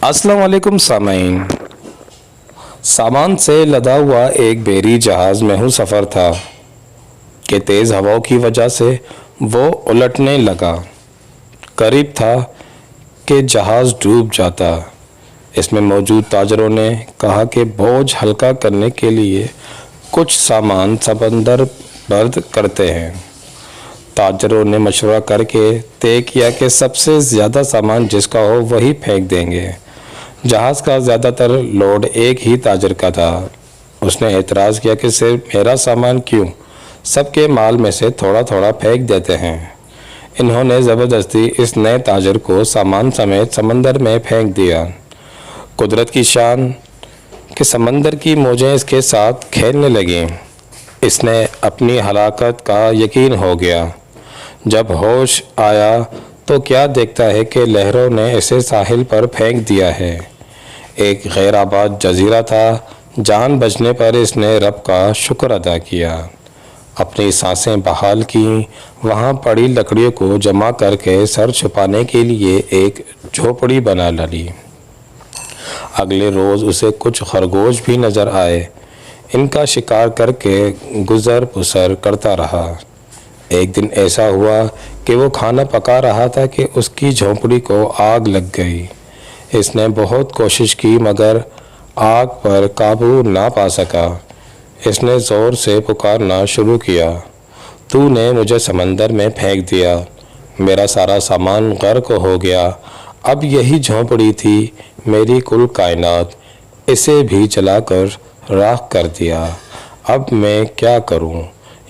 अस्सलाम वालेकुम सामाइन। सामान से लदा हुआ एक बेरी जहाज़ महू सफ़र था कि तेज़ हवाओं की वजह से वो उलटने लगा। करीब था कि जहाज़ डूब जाता। इसमें मौजूद ताजरों ने कहा कि बोझ हल्का करने के लिए कुछ सामान समंदर बर्द करते हैं। ताजरों ने मशवरा करके तय किया कि सबसे ज़्यादा सामान जिसका हो वही फेंक देंगे। जहाज़ का ज़्यादातर लोड एक ही ताजर का था। उसने एतराज़ किया कि सिर्फ मेरा सामान क्यों, सबके माल में से थोड़ा थोड़ा फेंक देते हैं। इन्होंने ज़बरदस्ती इस नए ताजर को सामान समेत समंदर में फेंक दिया। कुदरत की शान कि समंदर की मौजें इसके साथ खेलने लगीं। इसने अपनी हलाकत का यकीन हो गया। जब होश आया तो क्या देखता है कि लहरों ने इसे साहिल पर फेंक दिया है। एक गैर आबाद जजीरा था। जान बचने पर इसने रब का शुक्र अदा किया, अपनी सांसें बहाल की, वहाँ पड़ी लकड़ियों को जमा करके सर छुपाने के लिए एक झोपड़ी बना ली। अगले रोज़ उसे कुछ खरगोश भी नज़र आए। इनका शिकार करके गुज़र पुसर करता रहा। एक दिन ऐसा हुआ कि वो खाना पका रहा था कि उसकी झोंपड़ी को आग लग गई। इसने बहुत कोशिश की मगर आग पर काबू ना पा सका। इसने ज़ोर से पुकारना शुरू किया, तूने मुझे समंदर में फेंक दिया, मेरा सारा सामान गर्क हो गया। अब यही झोंपड़ी थी मेरी कुल कायनात, इसे भी जलाकर राख कर दिया। अब मैं क्या करूं?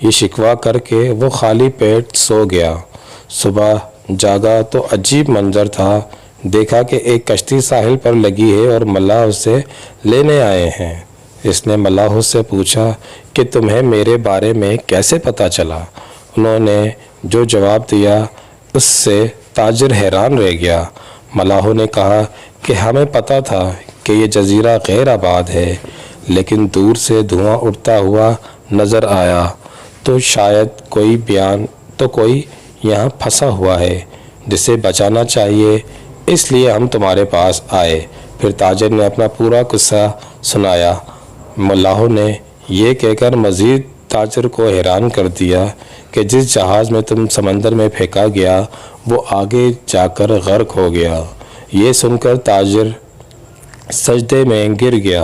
ये शिकवा करके वो खाली पेट सो गया। सुबह जागा तो अजीब मंजर था। देखा कि एक कश्ती साहिल पर लगी है और मल्लाह उसे लेने आए हैं। इसने मल्लाह से पूछा कि तुम्हें मेरे बारे में कैसे पता चला? उन्होंने जो जवाब दिया उससे ताजिर हैरान रह गया। मल्लाह ने कहा कि हमें पता था कि ये जजीरा गैर आबाद है, लेकिन दूर से धुआं उठता हुआ नज़र आया तो शायद कोई यहाँ फंसा हुआ है जिसे बचाना चाहिए, इसलिए हम तुम्हारे पास आए। फिर ताजिर ने अपना पूरा किस्सा सुनाया। मल्लाह ने यह कहकर मज़ीद ताजिर को हैरान कर दिया कि जिस जहाज़ में तुम समंदर में फेंका गया वो आगे जाकर गर्क हो गया। ये सुनकर ताजिर सजदे में गिर गया,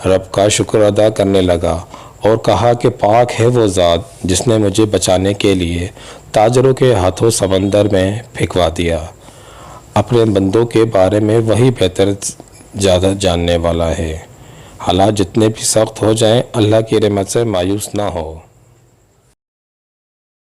रब का शुक्र अदा करने लगा और कहा कि पाक है वो ज़ात जिसने मुझे बचाने के लिए ताजरों के हाथों समंदर में फेंकवा दिया। अपने बंदों के बारे में वही बेहतर ज़्यादा जानने वाला है। हालात जितने भी सख्त हो जाएं, अल्लाह की रहमत से मायूस ना हो।